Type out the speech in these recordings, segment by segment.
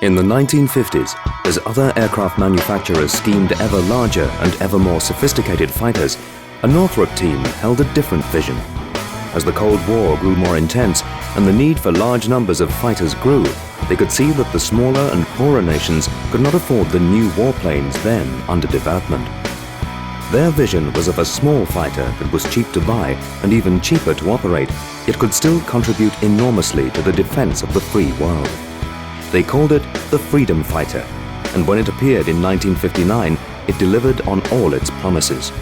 In the 1950s, as other aircraft manufacturers schemed ever larger and ever more sophisticated fighters, a Northrop team held a different vision. As the Cold War grew more intense and the need for large numbers of fighters grew, they could see that the smaller and poorer nations could not afford the new warplanes then under development. Their vision was of a small fighter that was cheap to buy and even cheaper to operate, yet could still contribute enormously to the defense of the free world. They called it the Freedom Fighter, and when it appeared in 1959, it delivered on all its promises.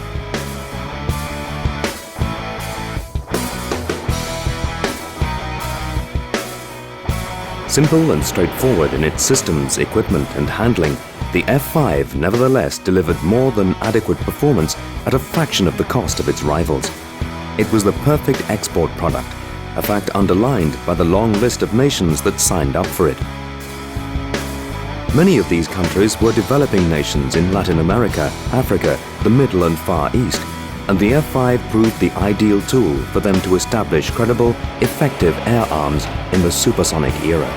Simple and straightforward in its systems, equipment and handling, the F-5 nevertheless delivered more than adequate performance at a fraction of the cost of its rivals. It was the perfect export product, a fact underlined by the long list of nations that signed up for it. Many of these countries were developing nations in Latin America, Africa, the Middle and Far East, and the F-5 proved the ideal tool for them to establish credible, effective air arms in the supersonic era.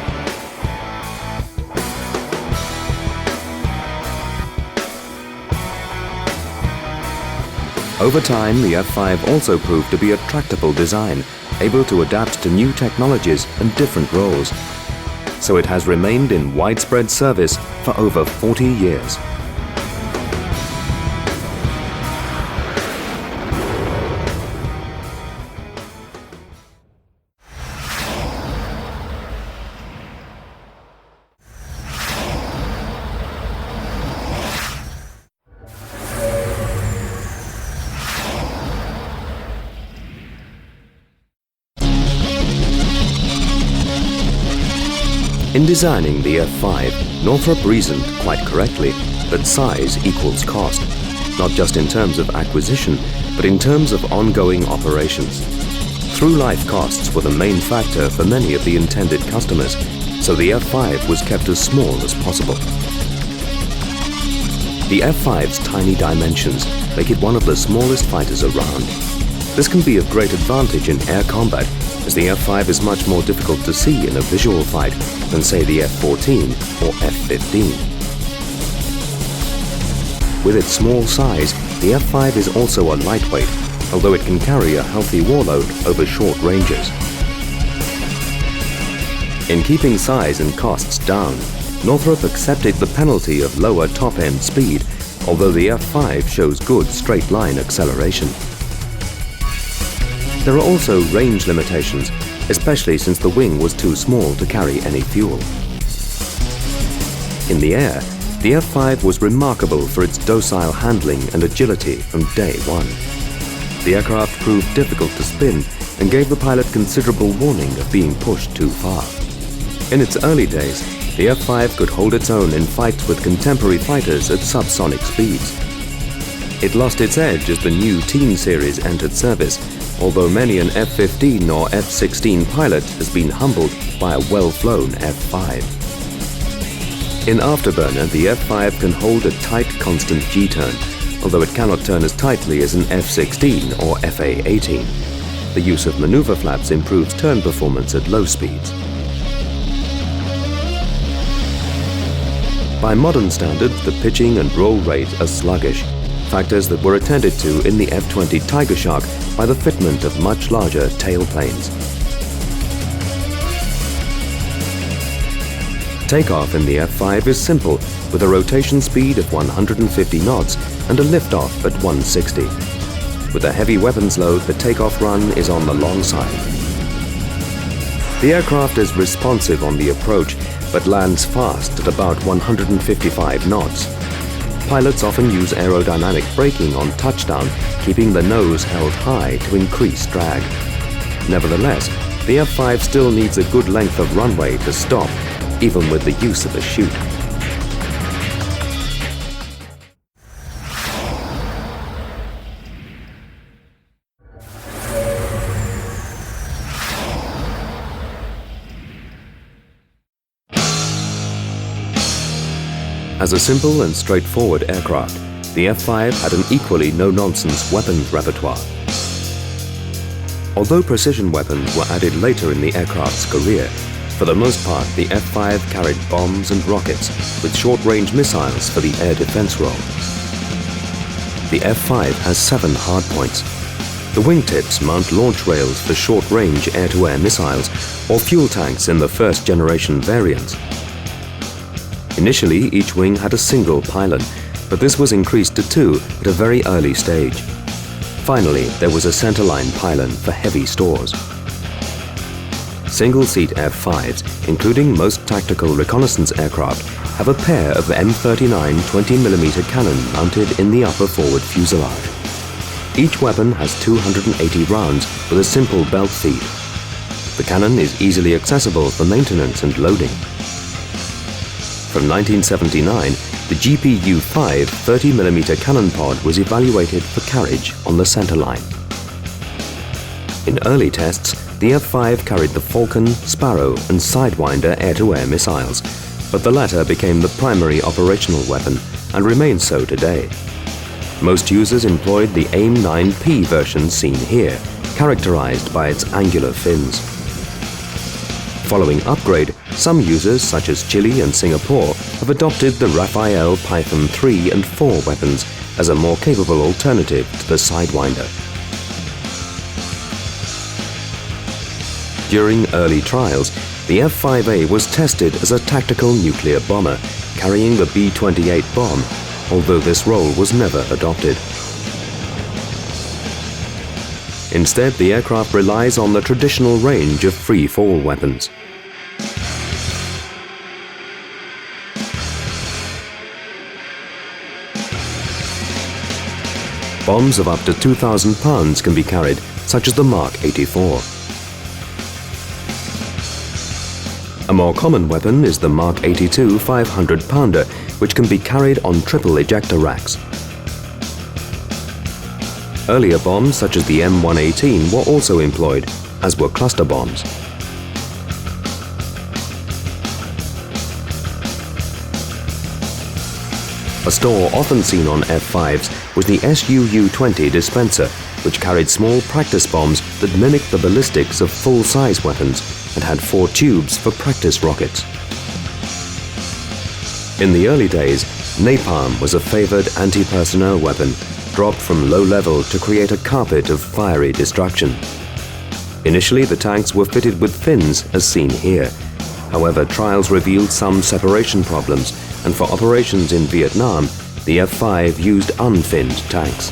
Over time, the F-5 also proved to be a tractable design, able to adapt to new technologies and different roles. So it has remained in widespread service for over 40 years. In designing the F-5, Northrop reasoned, quite correctly, that size equals cost, not just in terms of acquisition, but in terms of ongoing operations. Through-life costs were the main factor for many of the intended customers, so the F-5 was kept as small as possible. The F-5's tiny dimensions make it one of the smallest fighters around. This can be of great advantage in air combat, as the F-5 is much more difficult to see in a visual fight than, say, the F-14 or F-15. With its small size, the F-5 is also a lightweight, although it can carry a healthy warload over short ranges. In keeping size and costs down, Northrop accepted the penalty of lower top-end speed, although the F-5 shows good straight-line acceleration. There are also range limitations, especially since the wing was too small to carry any fuel. In the air, the F-5 was remarkable for its docile handling and agility from day one. The aircraft proved difficult to spin and gave the pilot considerable warning of being pushed too far. In its early days, the F-5 could hold its own in fights with contemporary fighters at subsonic speeds. It lost its edge as the new Teen series entered service, although many an F-15 or F-16 pilot has been humbled by a well-flown F-5. In afterburner, the F-5 can hold a tight, constant G-turn, although it cannot turn as tightly as an F-16 or FA-18. The use of maneuver flaps improves turn performance at low speeds. By modern standards, the pitching and roll rate are sluggish, factors that were attended to in the F-20 Tiger Shark by the fitment of much larger tailplanes. Takeoff in the F-5 is simple, with a rotation speed of 150 knots and a liftoff at 160. With a heavy weapons load, the takeoff run is on the long side. The aircraft is responsive on the approach, but lands fast at about 155 knots. Pilots often use aerodynamic braking on touchdown, keeping the nose held high to increase drag. Nevertheless, the F-5 still needs a good length of runway to stop, even with the use of a chute. As a simple and straightforward aircraft, the F-5 had an equally no-nonsense weapons repertoire. Although precision weapons were added later in the aircraft's career, For the most part, the F-5 carried bombs and rockets with short-range missiles for the air defense role. The F-5 has 7 hardpoints. The wingtips mount launch rails for short-range air-to-air missiles or fuel tanks in the first-generation variants. Initially, each wing had a single pylon, but this was increased to 2 at a very early stage. Finally, there was a centerline pylon for heavy stores. Single-seat F-5s, including most tactical reconnaissance aircraft, have a pair of M39 20mm cannon mounted in the upper forward fuselage. Each weapon has 280 rounds with a simple belt feed. The cannon is easily accessible for maintenance and loading. From 1979, the GPU-5 30mm cannon pod was evaluated for carriage on the centerline. In early tests, the F-5 carried the Falcon, Sparrow and Sidewinder air-to-air missiles, but the latter became the primary operational weapon and remains so today. Most users employed the AIM-9P version seen here, characterized by its angular fins. Following upgrade, some users such as Chile and Singapore have adopted the Rafael Python 3 and 4 weapons as a more capable alternative to the Sidewinder. During early trials, the F-5A was tested as a tactical nuclear bomber, carrying the B-28 bomb, although this role was never adopted. Instead, the aircraft relies on the traditional range of free-fall weapons. Bombs of up to 2,000 pounds can be carried, such as the Mark 84. A more common weapon is the Mark 82 500-pounder, which can be carried on triple ejector racks. Earlier bombs such as the M118 were also employed, as were cluster bombs. A store often seen on F-5s was the SUU-20 dispenser, which carried small practice bombs that mimicked the ballistics of full-size weapons and had 4 tubes for practice rockets. In the early days, napalm was a favored anti-personnel weapon, dropped from low level to create a carpet of fiery destruction. Initially, the tanks were fitted with fins, as seen here. However, trials revealed some separation problems, and for operations in Vietnam, the F-5 used unfinned tanks.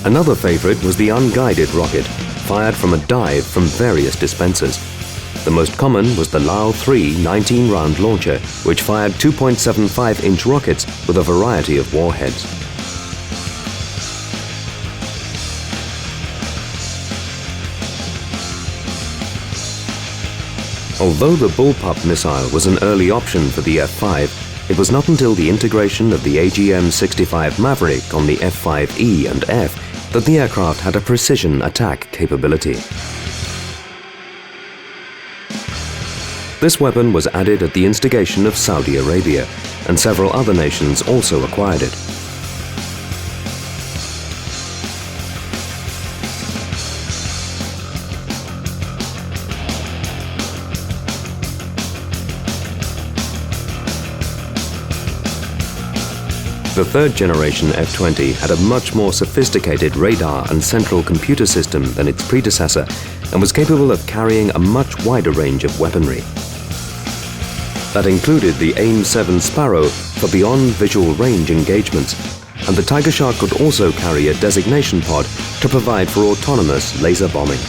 Another favorite was the unguided rocket, fired from a dive from various dispensers. The most common was the Lao 3 19-round launcher, which fired 2.75-inch rockets with a variety of warheads. Although the bullpup missile was an early option for the F-5, it was not until the integration of the AGM-65 Maverick on the F-5E and F that the aircraft had a precision attack capability. This weapon was added at the instigation of Saudi Arabia, and several other nations also acquired it. The third-generation F-20 had a much more sophisticated radar and central computer system than its predecessor and was capable of carrying a much wider range of weaponry. That included the AIM-7 Sparrow for beyond visual range engagements, and the Tiger Shark could also carry a designation pod to provide for autonomous laser bombing.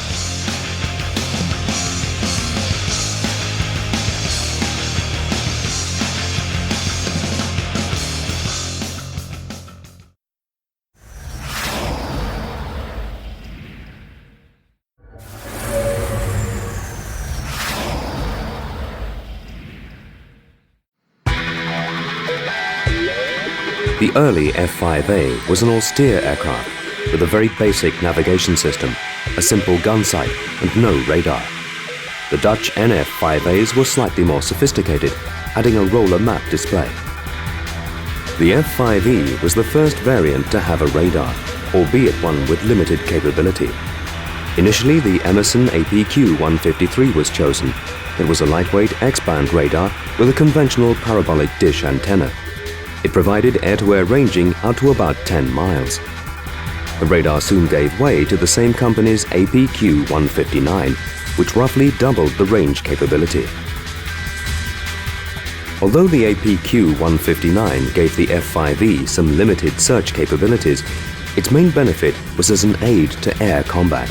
The early F-5A was an austere aircraft with a very basic navigation system, a simple gun sight and no radar. The Dutch NF-5As were slightly more sophisticated, adding a roller map display. The F-5E was the first variant to have a radar, albeit one with limited capability. Initially, the Emerson APQ-153 was chosen. It was a lightweight X-band radar with a conventional parabolic dish antenna. It provided air-to-air ranging out to about 10 miles. The radar soon gave way to the same company's APQ-159, which roughly doubled the range capability. Although the APQ-159 gave the F-5E some limited search capabilities, its main benefit was as an aid to air combat.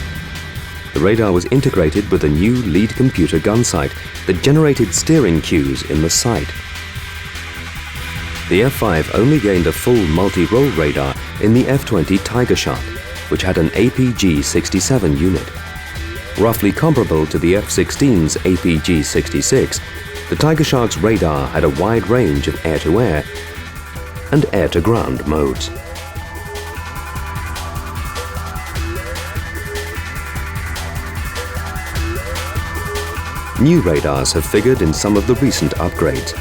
The radar was integrated with a new lead computer gun sight that generated steering cues in the sight. The F-5 only gained a full multi-role radar in the F-20 Tiger Shark, which had an APG-67 unit. Roughly comparable to the F-16's APG-66, the Tiger Shark's radar had a wide range of air-to-air and air-to-ground modes. New radars have figured in some of the recent upgrades.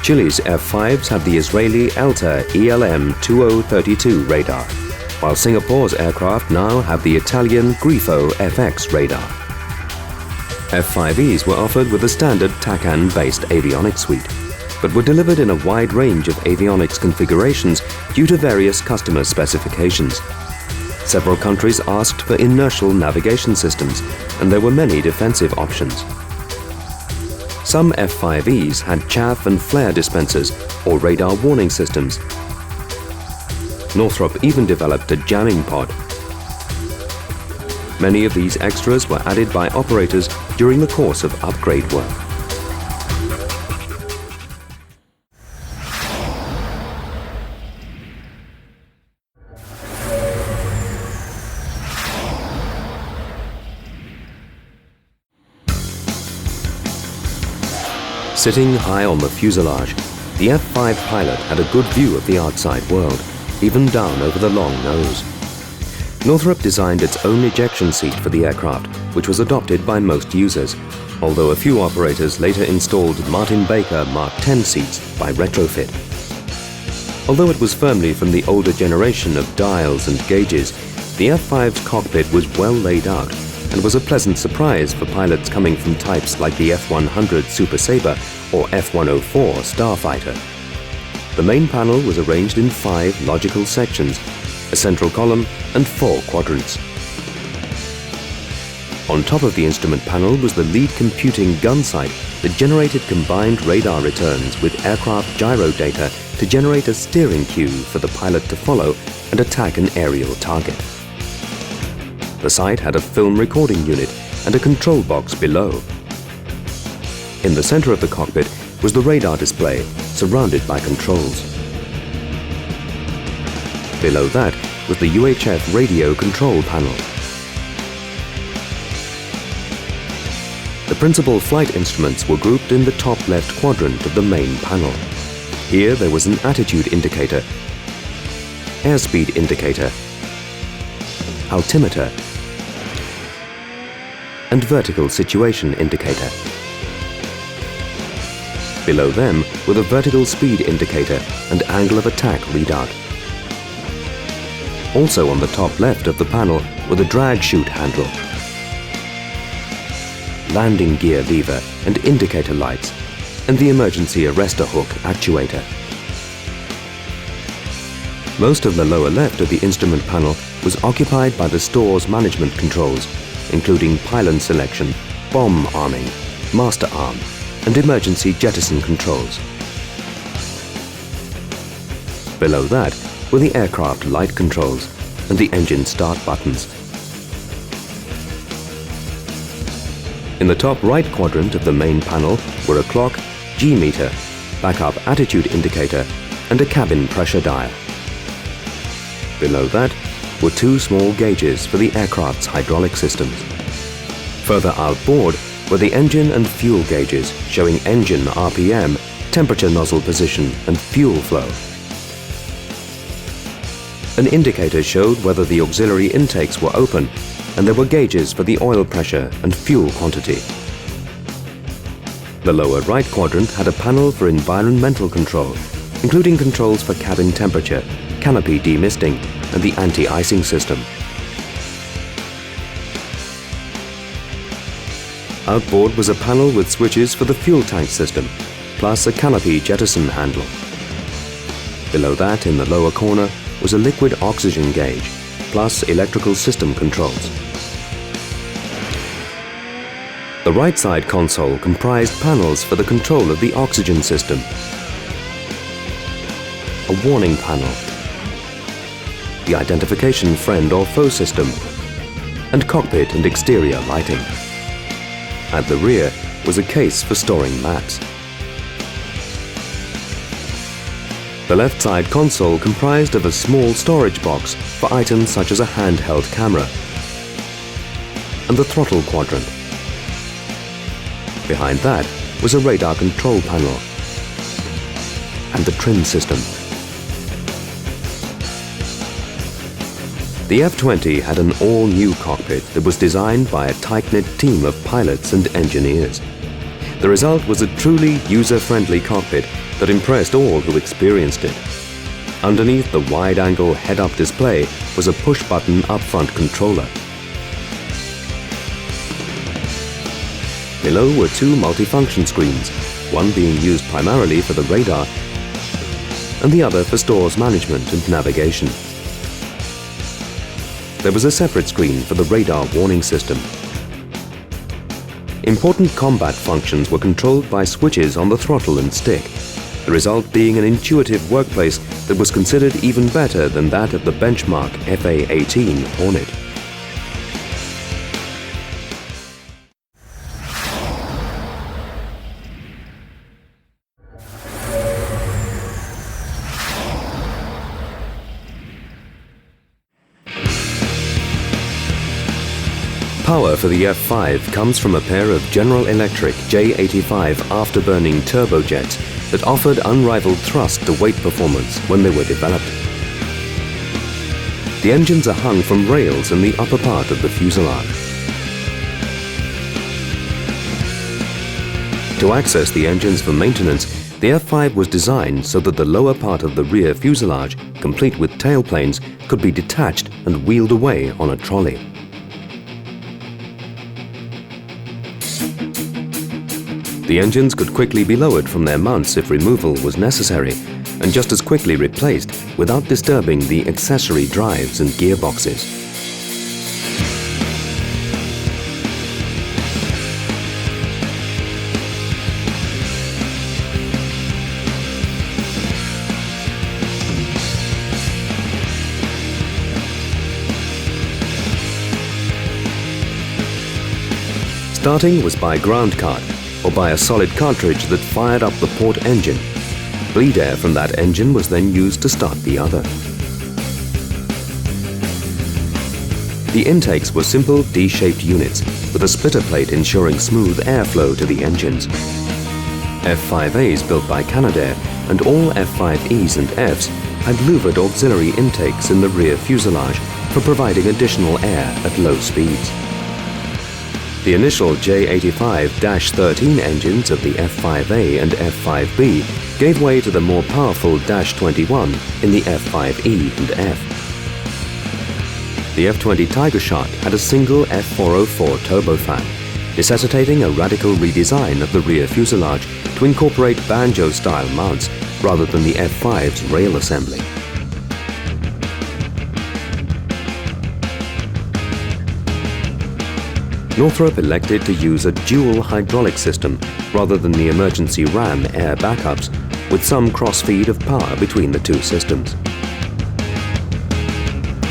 Chile's F-5s have the Israeli ELTA ELM-2032 radar, while Singapore's aircraft now have the Italian Grifo FX radar. F-5Es were offered with a standard TACAN-based avionics suite, but were delivered in a wide range of avionics configurations due to various customer specifications. Several countries asked for inertial navigation systems, and there were many defensive options. Some F-5Es had chaff and flare dispensers or radar warning systems. Northrop even developed a jamming pod. Many of these extras were added by operators during the course of upgrade work. Sitting high on the fuselage, the F-5 pilot had a good view of the outside world, even down over the long nose. Northrop designed its own ejection seat for the aircraft, which was adopted by most users, although a few operators later installed Martin Baker Mark X seats by retrofit. Although it was firmly from the older generation of dials and gauges, the F-5's cockpit was well laid out and was a pleasant surprise for pilots coming from types like the F-100 Super Sabre or F-104 Starfighter. The main panel was arranged in 5 logical sections, a central column and 4 quadrants. On top of the instrument panel was the lead computing gun sight that generated combined radar returns with aircraft gyro data to generate a steering cue for the pilot to follow and attack an aerial target. The sight had a film recording unit and a control box below. In the center of the cockpit was the radar display, surrounded by controls. Below that was the UHF radio control panel. The principal flight instruments were grouped in the top left quadrant of the main panel. Here there was an attitude indicator, airspeed indicator, altimeter, and vertical situation indicator. Below them were the vertical speed indicator and angle of attack readout. Also on the top left of the panel were the drag chute handle, landing gear lever and indicator lights, and the emergency arrestor hook actuator. Most of the lower left of the instrument panel was occupied by the store's management controls, including pylon selection, bomb arming, master arm, and emergency jettison controls. Below that were the aircraft light controls and the engine start buttons. In the top right quadrant of the main panel were a clock, G-meter, backup attitude indicator, and a cabin pressure dial. Below that were 2 small gauges for the aircraft's hydraulic systems. Further outboard were the engine and fuel gauges showing engine RPM, temperature nozzle position, and fuel flow. An indicator showed whether the auxiliary intakes were open, and there were gauges for the oil pressure and fuel quantity. The lower right quadrant had a panel for environmental control, including controls for cabin temperature, canopy demisting, and the anti-icing system. Outboard was a panel with switches for the fuel tank system, plus a canopy jettison handle. Below that, in the lower corner, was a liquid oxygen gauge, plus electrical system controls. The right side console comprised panels for the control of the oxygen system, a warning panel, the identification friend or foe system, and cockpit and exterior lighting. At the rear was a case for storing maps. The left side console comprised of a small storage box for items such as a handheld camera and the throttle quadrant. Behind that was a radar control panel and the trim system. The F-20 had an all-new cockpit that was designed by a tight-knit team of pilots and engineers. The result was a truly user-friendly cockpit that impressed all who experienced it. Underneath the wide-angle head-up display was a push-button up-front controller. Below were two multifunction screens, one being used primarily for the radar and the other for stores management and navigation. There was a separate screen for the radar warning system. Important combat functions were controlled by switches on the throttle and stick, the result being an intuitive workplace that was considered even better than that of the benchmark FA-18 Hornet. Power for the F-5 comes from a pair of General Electric J85 afterburning turbojets that offered unrivaled thrust to weight performance when they were developed. The engines are hung from rails in the upper part of the fuselage. To access the engines for maintenance, the F-5 was designed so that the lower part of the rear fuselage, complete with tailplanes, could be detached and wheeled away on a trolley. The engines could quickly be lowered from their mounts if removal was necessary, and just as quickly replaced without disturbing the accessory drives and gearboxes. Starting was by ground cart, or by a solid cartridge that fired up the port engine. Bleed air from that engine was then used to start the other. The intakes were simple D-shaped units with a splitter plate ensuring smooth airflow to the engines. F-5As built by Canadair and all F-5Es and Fs had louvered auxiliary intakes in the rear fuselage for providing additional air at low speeds. The initial J85-13 engines of the F-5A and F-5B gave way to the more powerful -21 in the F-5E and F. The F-20 Tiger Shark had a single F-404 turbofan, necessitating a radical redesign of the rear fuselage to incorporate banjo-style mounts rather than the F-5's rail assembly. Northrop elected to use a dual hydraulic system rather than the emergency ram air backups, with some cross-feed of power between the two systems.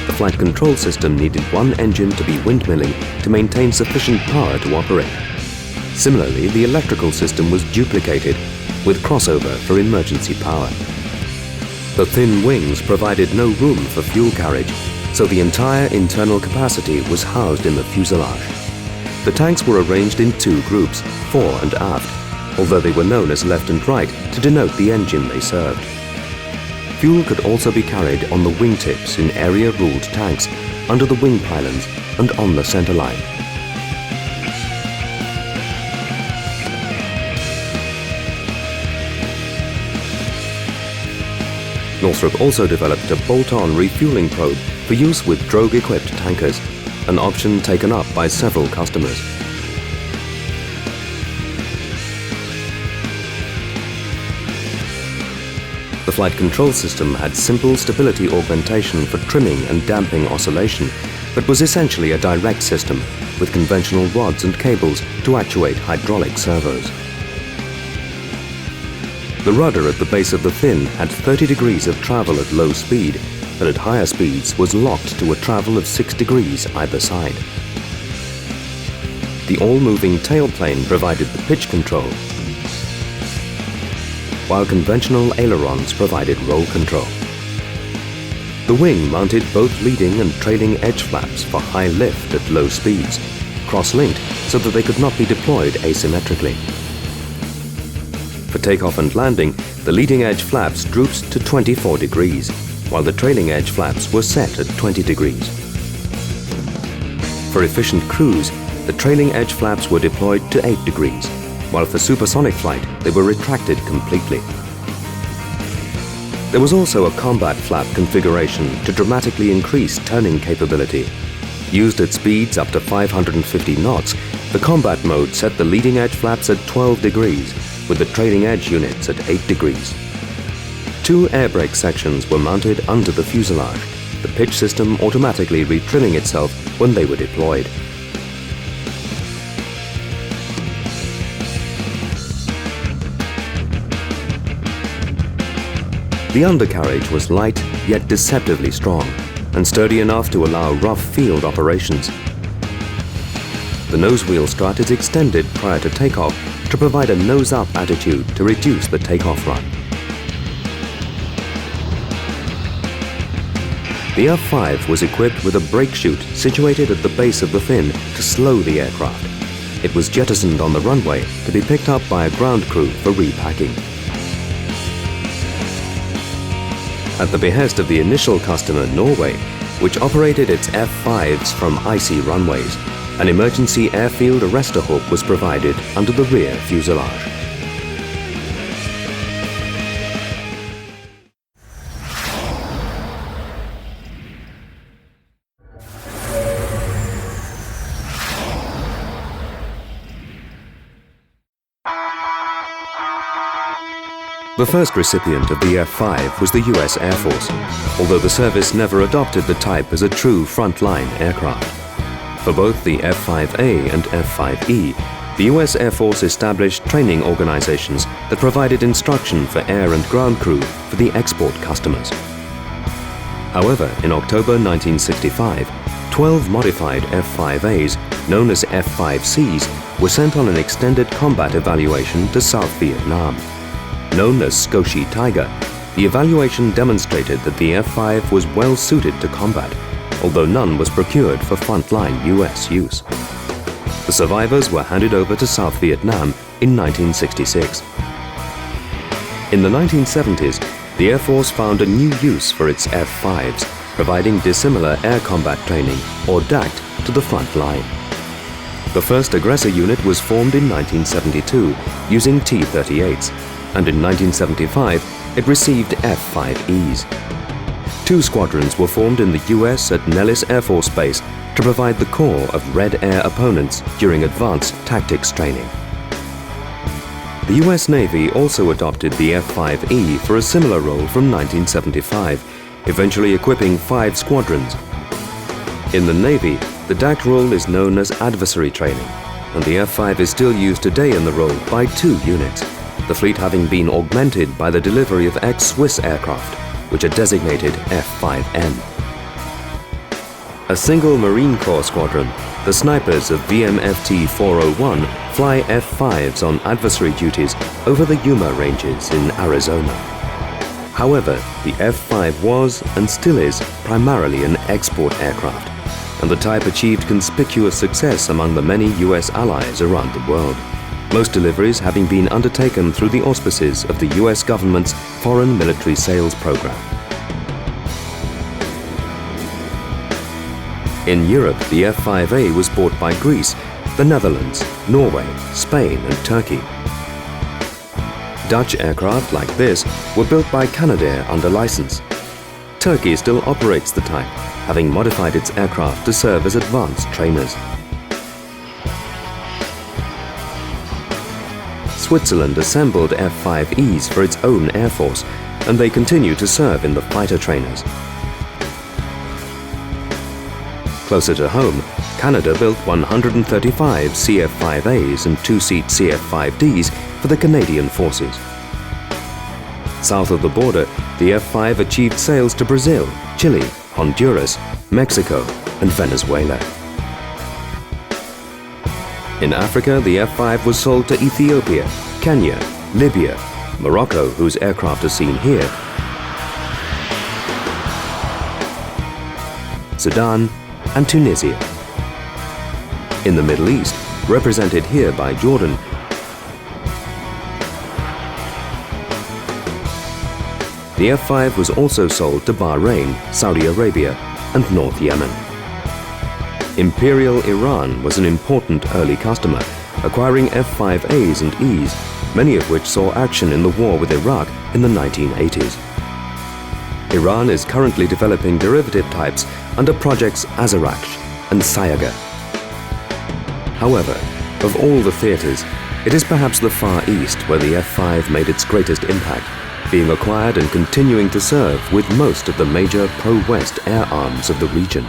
The flight control system needed one engine to be windmilling to maintain sufficient power to operate. Similarly, the electrical system was duplicated, with crossover for emergency power. The thin wings provided no room for fuel carriage, so the entire internal capacity was housed in the fuselage. The tanks were arranged in two groups, fore and aft, although they were known as left and right to denote the engine they served. Fuel could also be carried on the wingtips in area-ruled tanks, under the wing pylons and on the centerline. Northrop also developed a bolt-on refueling probe for use with drogue-equipped tankers, an option taken up by several customers. The flight control system had simple stability augmentation for trimming and damping oscillation, but was essentially a direct system with conventional rods and cables to actuate hydraulic servos. The rudder at the base of the fin had 30 degrees of travel at low speed, but at higher speeds was locked to a travel of 6 degrees either side. The all-moving tailplane provided the pitch control, while conventional ailerons provided roll control. The wing mounted both leading and trailing edge flaps for high lift at low speeds, cross-linked so that they could not be deployed asymmetrically. For takeoff and landing, the leading edge flaps drooped to 24 degrees, while the trailing edge flaps were set at 20 degrees. For efficient cruise, the trailing edge flaps were deployed to 8 degrees, while for supersonic flight, they were retracted completely. There was also a combat flap configuration to dramatically increase turning capability. Used at speeds up to 550 knots, the combat mode set the leading edge flaps at 12 degrees, with the trailing edge units at 8 degrees. 2 air brake sections were mounted under the fuselage, the pitch system automatically retrimming itself when they were deployed. The undercarriage was light yet deceptively strong and sturdy enough to allow rough field operations. The nose wheel strut is extended prior to takeoff to provide a nose-up attitude to reduce the takeoff run. The F-5 was equipped with a brake chute situated at the base of the fin to slow the aircraft. It was jettisoned on the runway to be picked up by a ground crew for repacking. At the behest of the initial customer, Norway, which operated its F-5s from icy runways, an emergency airfield arrestor hook was provided under the rear fuselage. The first recipient of the F-5 was the US Air Force, although the service never adopted the type as a true frontline aircraft. For both the F-5A and F-5E, the US Air Force established training organizations that provided instruction for air and ground crew for the export customers. However, in October 1965, 12 modified F-5As, known as F-5Cs, were sent on an extended combat evaluation to South Vietnam. Known as Scotia Tiger, the evaluation demonstrated that the F-5 was well suited to combat, although none was procured for frontline US use. The survivors were handed over to South Vietnam in 1966. In the 1970s, the Air Force found a new use for its F-5s, providing dissimilar air combat training, or DACT, to the front line. The first aggressor unit was formed in 1972 using T-38s, and in 1975 it received F-5Es. 2 squadrons were formed in the US at Nellis Air Force Base to provide the core of Red Air opponents during advanced tactics training. The US Navy also adopted the F-5E for a similar role from 1975, eventually equipping 5 squadrons. In the Navy, the DACT role is known as adversary training, and the F-5 is still used today in the role by 2 units, the fleet having been augmented by the delivery of ex-Swiss aircraft, which are designated F-5N. A single Marine Corps squadron, the snipers of VMFT 401, fly F-5s on adversary duties over the Yuma Ranges in Arizona. However, the F-5 was, and still is, primarily an export aircraft, and the type achieved conspicuous success among the many US allies around the world, most deliveries having been undertaken through the auspices of the US government's Foreign Military Sales Program. In Europe, the F-5A was bought by Greece, the Netherlands, Norway, Spain and Turkey. Dutch aircraft like this were built by Canadair under license. Turkey still operates the type, having modified its aircraft to serve as advanced trainers. Switzerland assembled F-5Es for its own air force, and they continue to serve in the fighter trainers. Closer to home, Canada built 135 CF-5As and two-seat CF-5Ds for the Canadian forces. South of the border, the F-5 achieved sales to Brazil, Chile, Honduras, Mexico, and Venezuela. In Africa, the F-5 was sold to Ethiopia, Kenya, Libya, Morocco, whose aircraft are seen here, Sudan, and Tunisia. In the Middle East, represented here by Jordan, the F-5 was also sold to Bahrain, Saudi Arabia, and North Yemen. Imperial Iran was an important early customer, acquiring F-5As and Es, many of which saw action in the war with Iraq in the 1980s. Iran is currently developing derivative types under projects Azarakhsh and Sayaga. However, of all the theatres, it is perhaps the Far East where the F-5 made its greatest impact, being acquired and continuing to serve with most of the major pro-West air arms of the region.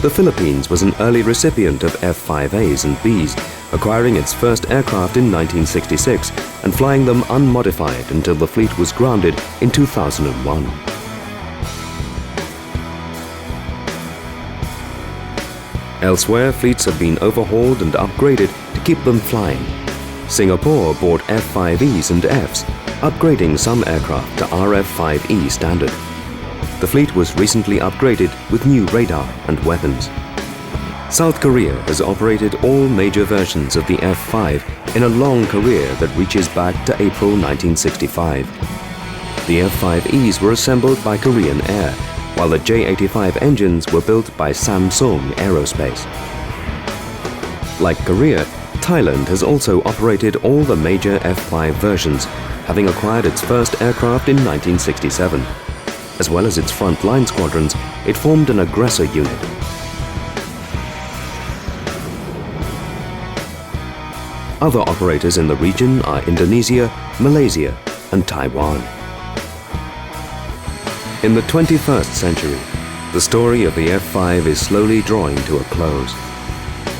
The Philippines was an early recipient of F-5As and Bs, acquiring its first aircraft in 1966 and flying them unmodified until the fleet was grounded in 2001. Elsewhere, fleets have been overhauled and upgraded to keep them flying. Singapore bought F-5Es and Fs, upgrading some aircraft to RF-5E standard. The fleet was recently upgraded with new radar and weapons. South Korea has operated all major versions of the F-5 in a long career that reaches back to April 1965. The F-5Es were assembled by Korean Air, while the J-85 engines were built by Samsung Aerospace. Like Korea, Thailand has also operated all the major F-5 versions, having acquired its first aircraft in 1967. As well as its front-line squadrons, it formed an aggressor unit. Other operators in the region are Indonesia, Malaysia, and Taiwan. In the 21st century, the story of the F-5 is slowly drawing to a close.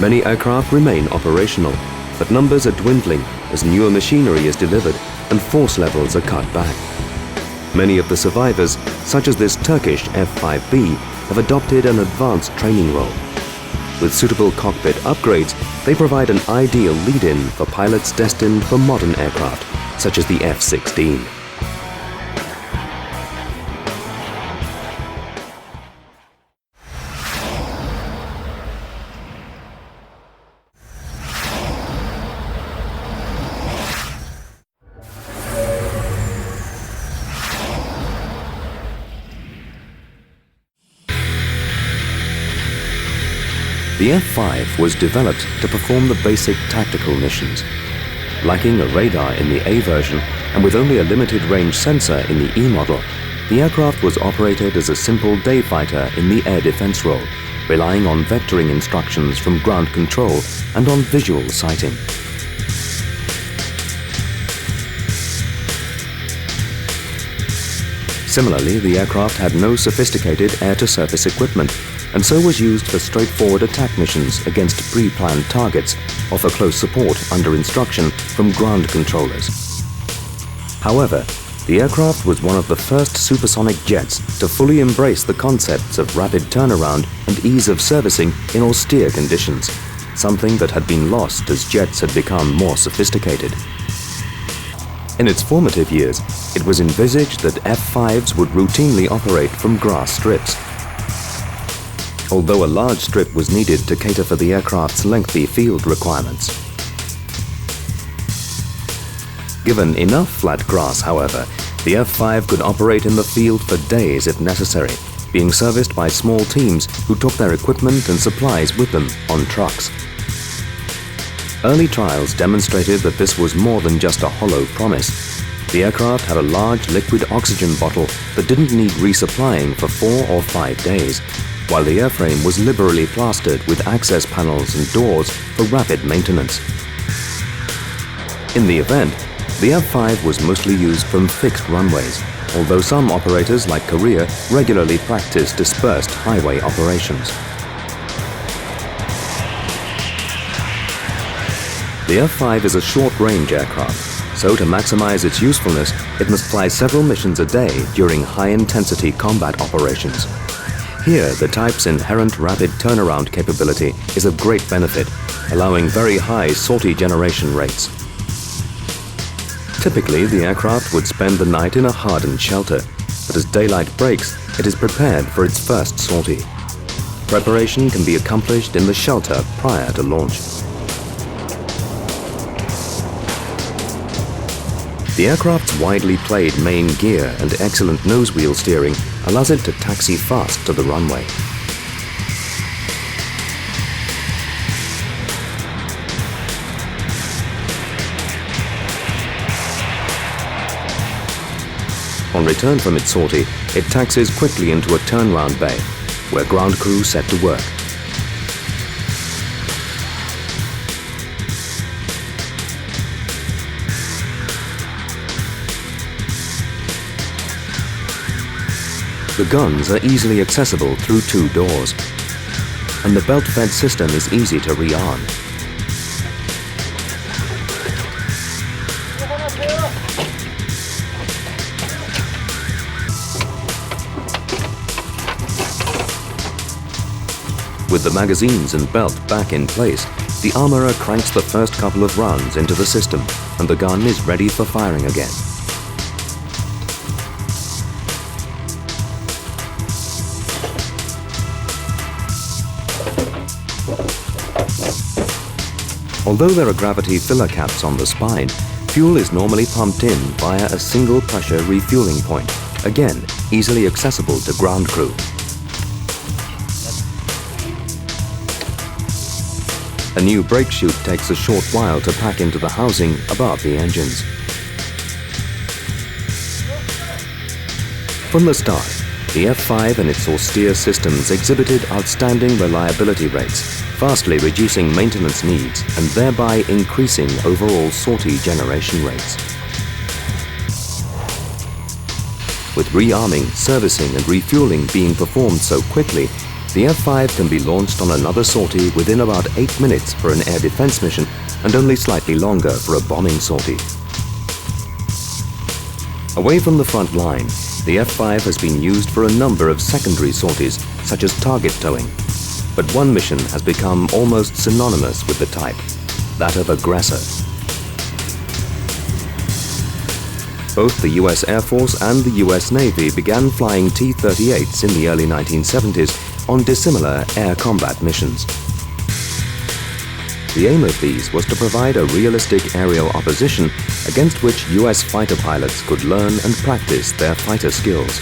Many aircraft remain operational, but numbers are dwindling as newer machinery is delivered and force levels are cut back. Many of the survivors, such as this Turkish F-5B, have adopted an advanced training role. With suitable cockpit upgrades, they provide an ideal lead-in for pilots destined for modern aircraft, such as the F-16. The F-5 was developed to perform the basic tactical missions. Lacking a radar in the A version and with only a limited range sensor in the E model, the aircraft was operated as a simple day fighter in the air defense role, relying on vectoring instructions from ground control and on visual sighting. Similarly, the aircraft had no sophisticated air-to-surface equipment, and so was used for straightforward attack missions against pre-planned targets or for close support under instruction from ground controllers. However, the aircraft was one of the first supersonic jets to fully embrace the concepts of rapid turnaround and ease of servicing in austere conditions, something that had been lost as jets had become more sophisticated. In its formative years, it was envisaged that F-5s would routinely operate from grass strips. Although a large strip was needed to cater for the aircraft's lengthy field requirements. Given enough flat grass, however, the F-5 could operate in the field for days if necessary, being serviced by small teams who took their equipment and supplies with them on trucks. Early trials demonstrated that this was more than just a hollow promise. The aircraft had a large liquid oxygen bottle that didn't need resupplying for 4 or 5 days, while the airframe was liberally plastered with access panels and doors for rapid maintenance. In the event, the F-5 was mostly used from fixed runways, although some operators like Korea regularly practice dispersed highway operations. The F-5 is a short-range aircraft, so to maximize its usefulness, it must fly several missions a day during high-intensity combat operations. Here, the type's inherent rapid turnaround capability is of great benefit, allowing very high sortie generation rates. Typically, the aircraft would spend the night in a hardened shelter, but as daylight breaks, it is prepared for its first sortie. Preparation can be accomplished in the shelter prior to launch. The aircraft's widely played main gear and excellent nose wheel steering allows it to taxi fast to the runway. On return from its sortie, it taxis quickly into a turnaround bay, where ground crew set to work. The guns are easily accessible through two doors, and the belt-fed system is easy to rearm. With the magazines and belt back in place, the armorer cranks the first couple of rounds into the system, and the gun is ready for firing again. Although there are gravity filler caps on the spine, fuel is normally pumped in via a single pressure refueling point, again easily accessible to ground crew. A new brake chute takes a short while to pack into the housing above the engines. From the start, the F-5 and its austere systems exhibited outstanding reliability rates, vastly reducing maintenance needs and thereby increasing overall sortie generation rates. With rearming, servicing and refueling being performed so quickly, the F-5 can be launched on another sortie within about 8 minutes for an air defense mission and only slightly longer for a bombing sortie. Away from the front line, the F-5 has been used for a number of secondary sorties, such as target towing. But one mission has become almost synonymous with the type, that of aggressor. Both the US Air Force and the US Navy began flying T-38s in the early 1970s on dissimilar air combat missions. The aim of these was to provide a realistic aerial opposition against which US fighter pilots could learn and practice their fighter skills.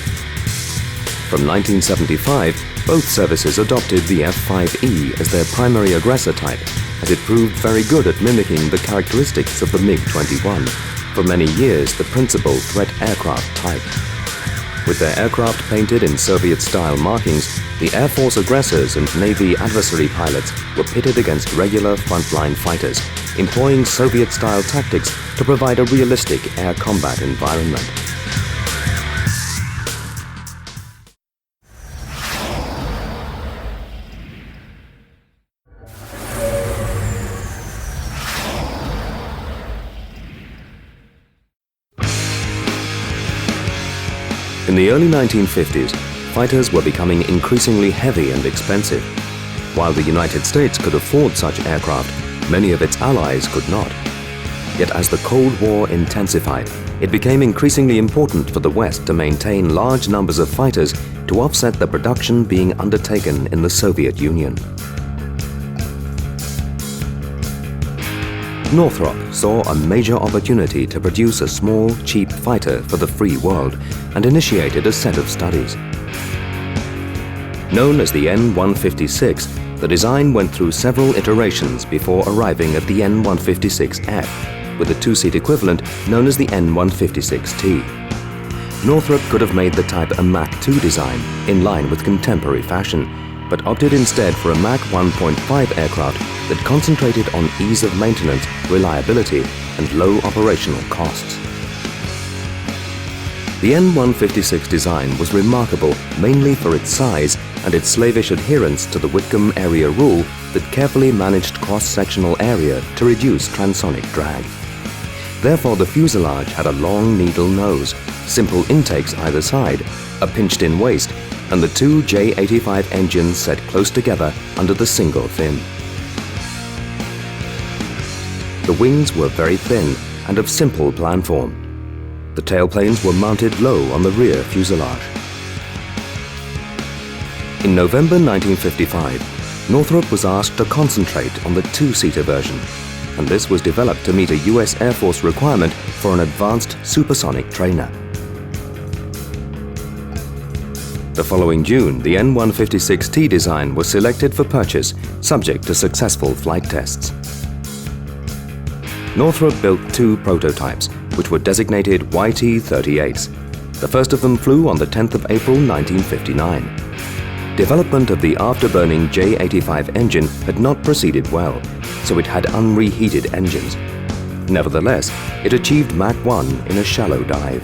From 1975, both services adopted the F-5E as their primary aggressor type, as it proved very good at mimicking the characteristics of the MiG-21, for many years the principal threat aircraft type. With their aircraft painted in Soviet-style markings, the Air Force aggressors and Navy adversary pilots were pitted against regular frontline fighters, employing Soviet-style tactics to provide a realistic air combat environment. In the early 1950s, fighters were becoming increasingly heavy and expensive. While the United States could afford such aircraft, many of its allies could not. Yet as the Cold War intensified, it became increasingly important for the West to maintain large numbers of fighters to offset the production being undertaken in the Soviet Union. Northrop saw a major opportunity to produce a small, cheap fighter for the free world and initiated a set of studies. Known as the N-156, the design went through several iterations before arriving at the N-156F, with a two-seat equivalent known as the N-156T. Northrop could have made the type a Mach 2 design in line with contemporary fashion, but opted instead for a Mach 1.5 aircraft that concentrated on ease of maintenance, reliability, and low operational costs. The N-156 design was remarkable mainly for its size and its slavish adherence to the Whitcomb area rule that carefully managed cross-sectional area to reduce transonic drag. Therefore, the fuselage had a long needle nose, simple intakes either side, a pinched-in waist, and the two J-85 engines set close together under the single fin. The wings were very thin and of simple planform. The tailplanes were mounted low on the rear fuselage. In November 1955, Northrop was asked to concentrate on the two-seater version, and this was developed to meet a US Air Force requirement for an advanced supersonic trainer. The following June, the N-156T design was selected for purchase, subject to successful flight tests. Northrop built two prototypes, which were designated YT-38s. The first of them flew on the 10th of April 1959. Development of the afterburning J-85 engine had not proceeded well, so it had unreheated engines. Nevertheless, it achieved Mach 1 in a shallow dive.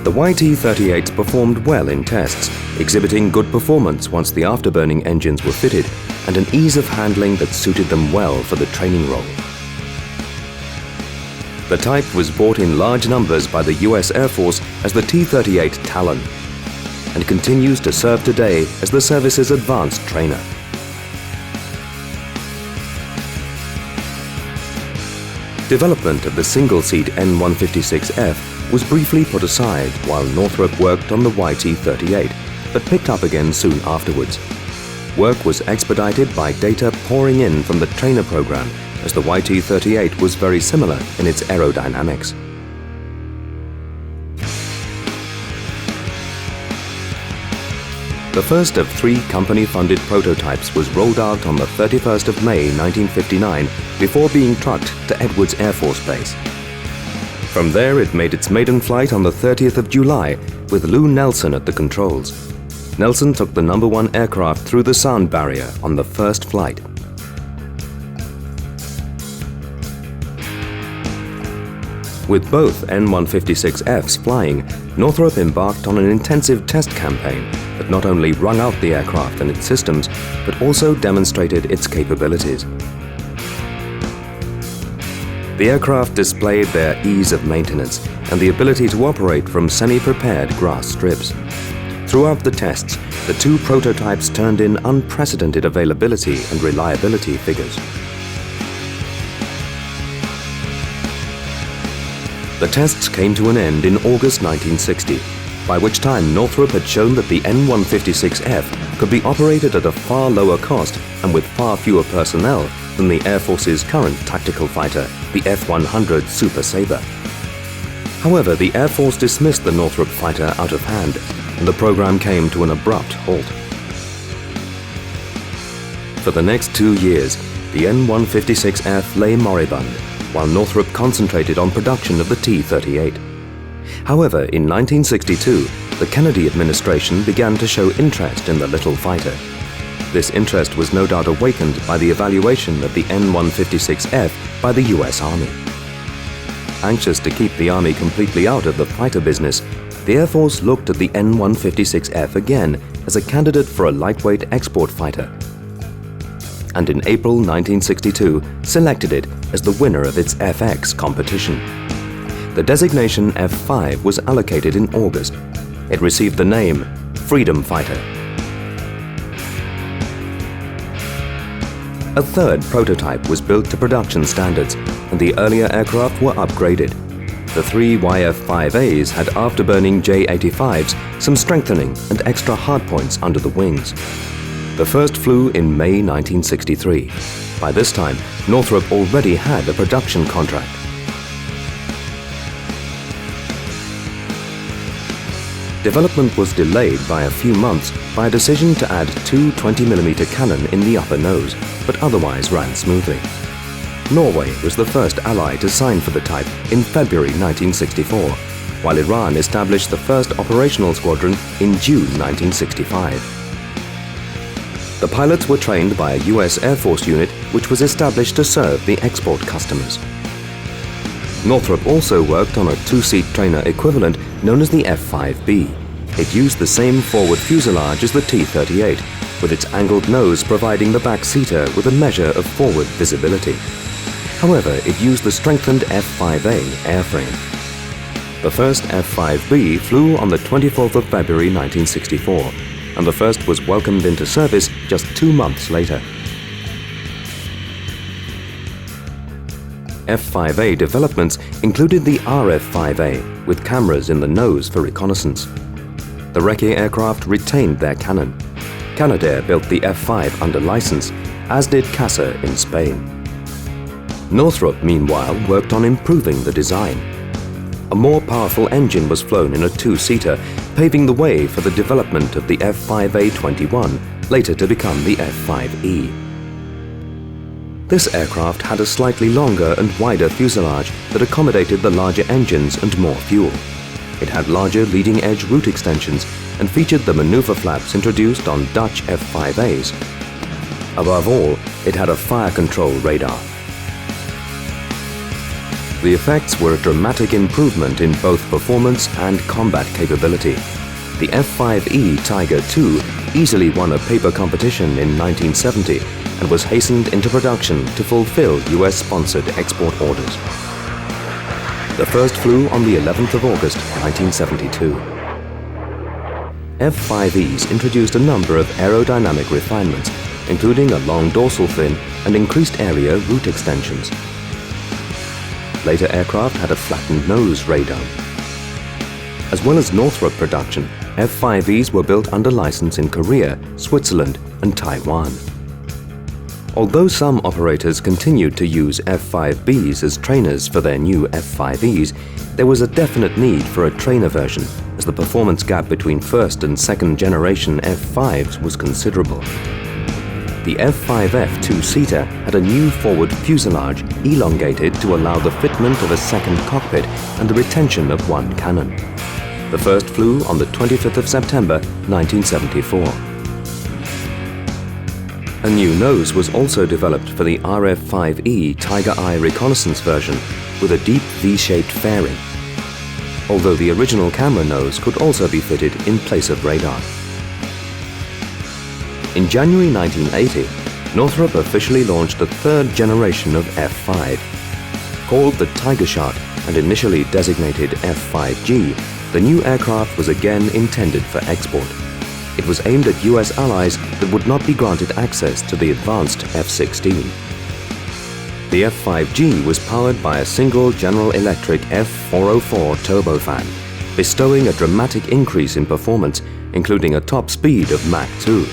The YT-38s performed well in tests, exhibiting good performance once the afterburning engines were fitted and an ease of handling that suited them well for the training role. The type was bought in large numbers by the US Air Force as the T-38 Talon and continues to serve today as the service's advanced trainer. Development of the single-seat N-156F was briefly put aside while Northrop worked on the YT-38, but picked up again soon afterwards. Work was expedited by data pouring in from the trainer program, as the YT-38 was very similar in its aerodynamics. The first of three company-funded prototypes was rolled out on the 31st of May 1959 before being trucked to Edwards Air Force Base. From there it made its maiden flight on the 30th of July with Lou Nelson at the controls. Nelson took the number 1 aircraft through the sound barrier on the first flight. With both N-156Fs flying, Northrop embarked on an intensive test campaign that not only wrung out the aircraft and its systems, but also demonstrated its capabilities. The aircraft displayed their ease of maintenance and the ability to operate from semi-prepared grass strips. Throughout the tests, the two prototypes turned in unprecedented availability and reliability figures. The tests came to an end in August 1960, by which time Northrop had shown that the N-156F could be operated at a far lower cost and with far fewer personnel than the Air Force's current tactical fighter, the F-100 Super Sabre. However, the Air Force dismissed the Northrop fighter out of hand, and the program came to an abrupt halt. For the next 2 years, the N-156F lay moribund, while Northrop concentrated on production of the T-38. However, in 1962, the Kennedy administration began to show interest in the little fighter. This interest was no doubt awakened by the evaluation of the N-156F by the US Army. Anxious to keep the Army completely out of the fighter business, the Air Force looked at the N-156F again as a candidate for a lightweight export fighter, and in April 1962 selected it as the winner of its FX competition. The designation F-5 was allocated in August. It received the name Freedom Fighter. A third prototype was built to production standards, and the earlier aircraft were upgraded. The three YF-5As had afterburning J-85s, some strengthening and extra hardpoints under the wings. The first flew in May 1963. By this time, Northrop already had a production contract. Development was delayed by a few months by a decision to add two 20mm cannon in the upper nose, but otherwise ran smoothly. Norway was the first ally to sign for the type in February 1964, while Iran established the first operational squadron in June 1965. The pilots were trained by a US Air Force unit which was established to serve the export customers. Northrop also worked on a two-seat trainer equivalent known as the F-5B. It used the same forward fuselage as the T-38, with its angled nose providing the back-seater with a measure of forward visibility. However, it used the strengthened F-5A airframe. The first F-5B flew on the 24th of February 1964, and the first was welcomed into service just 2 months later. F-5A developments included the RF-5A with cameras in the nose for reconnaissance. The Recce aircraft retained their cannon. Canadair built the F-5 under license, as did CASA in Spain. Northrop, meanwhile, worked on improving the design. A more powerful engine was flown in a two-seater, paving the way for the development of the F-5A-21, later to become the F-5E. This aircraft had a slightly longer and wider fuselage that accommodated the larger engines and more fuel. It had larger leading-edge root extensions and featured the maneuver flaps introduced on Dutch F-5As. Above all, it had a fire control radar. The effects were a dramatic improvement in both performance and combat capability. The F-5E Tiger II easily won a paper competition in 1970 and was hastened into production to fulfill US-sponsored export orders. The first flew on the 11th of August, 1972. F-5Es introduced a number of aerodynamic refinements, including a long dorsal fin and increased area root extensions. Later aircraft had a flattened nose radome. As well as Northrop production, F-5Es were built under license in Korea, Switzerland, and Taiwan. Although some operators continued to use F-5Bs as trainers for their new F-5Es, there was a definite need for a trainer version, as the performance gap between first and second generation F-5s was considerable. The F-5F two-seater had a new forward fuselage elongated to allow the fitment of a second cockpit and the retention of one cannon. The first flew on the 25th of September, 1974. A new nose was also developed for the RF-5E Tiger Eye reconnaissance version with a deep V-shaped fairing, although the original camera nose could also be fitted in place of radar. In January 1980, Northrop officially launched the third generation of F-5. Called the Tiger Shark and initially designated F-5G, the new aircraft was again intended for export. It was aimed at US allies that would not be granted access to the advanced F-16. The F-5G was powered by a single General Electric F-404 turbofan, bestowing a dramatic increase in performance, including a top speed of Mach 2.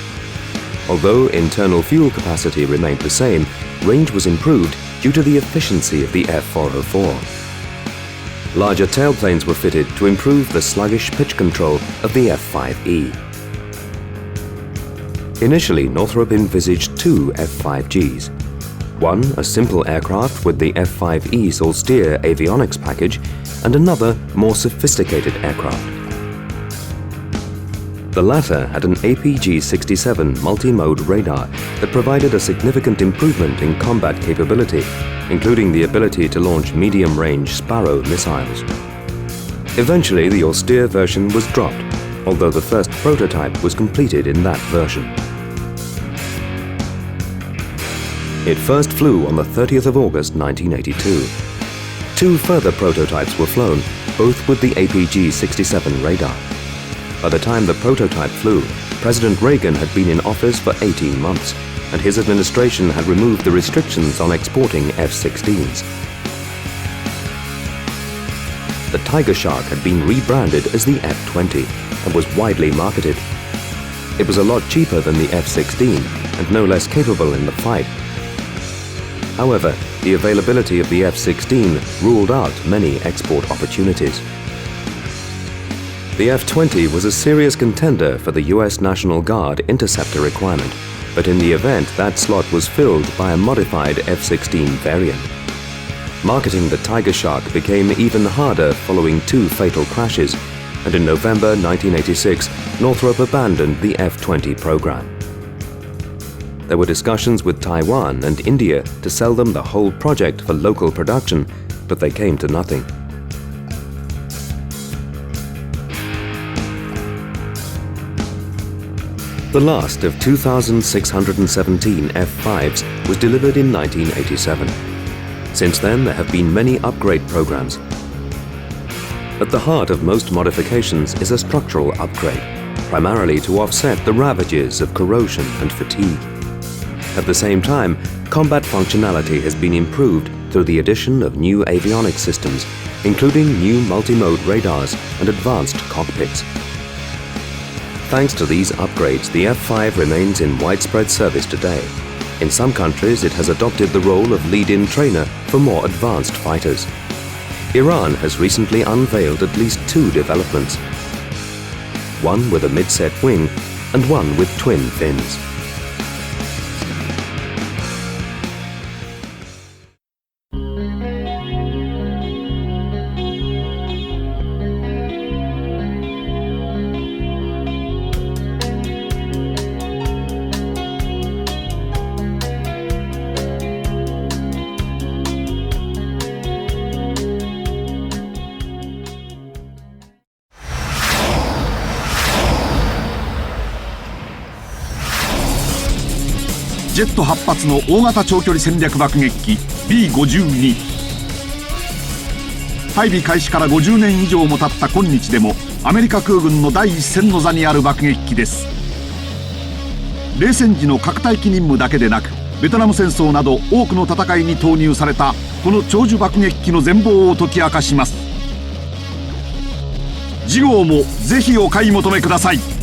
Although internal fuel capacity remained the same, range was improved due to the efficiency of the F-404. Larger tailplanes were fitted to improve the sluggish pitch control of the F-5E. Initially, Northrop envisaged two F-5Gs. One, a simple aircraft with the F-5E's austere avionics package, and another, more sophisticated aircraft. The latter had an APG-67 multi-mode radar that provided a significant improvement in combat capability, including the ability to launch medium-range Sparrow missiles. Eventually, the austere version was dropped, although the first prototype was completed in that version. It first flew on the 30th of August 1982. Two further prototypes were flown, both with the APG-67 radar. By the time the prototype flew, President Reagan had been in office for 18 months, and his administration had removed the restrictions on exporting F-16s. The Tiger Shark had been rebranded as the F-20 and was widely marketed. It was a lot cheaper than the F-16 and no less capable in the fight. However, the availability of the F-16 ruled out many export opportunities. The F-20 was a serious contender for the US National Guard interceptor requirement, but in the event that slot was filled by a modified F-16 variant. Marketing the Tiger Shark became even harder following two fatal crashes, and in November 1986, Northrop abandoned the F-20 program. There were discussions with Taiwan and India to sell them the whole project for local production, but they came to nothing. The last of 2,617 F-5s was delivered in 1987. Since then, there have been many upgrade programs. At the heart of most modifications is a structural upgrade, primarily to offset the ravages of corrosion and fatigue. At the same time, combat functionality has been improved through the addition of new avionics systems, including new multi-mode radars and advanced cockpits. Thanks to these upgrades, the F-5 remains in widespread service today. In some countries, it has adopted the role of lead-in trainer for more advanced fighters. Iran has recently unveiled at least 2 developments, one with a mid-set wing and one with twin fins.ジェット8発の大型長距離戦略爆撃機 B-52。配備開始から50年以上も経った今日でもアメリカ空軍の第一線の座にある爆撃機です。冷戦時の核対機任務だけでなくベトナム戦争など多くの戦いに投入されたこの長寿爆撃機の全貌を解き明かします。次号もぜひお買い求めください。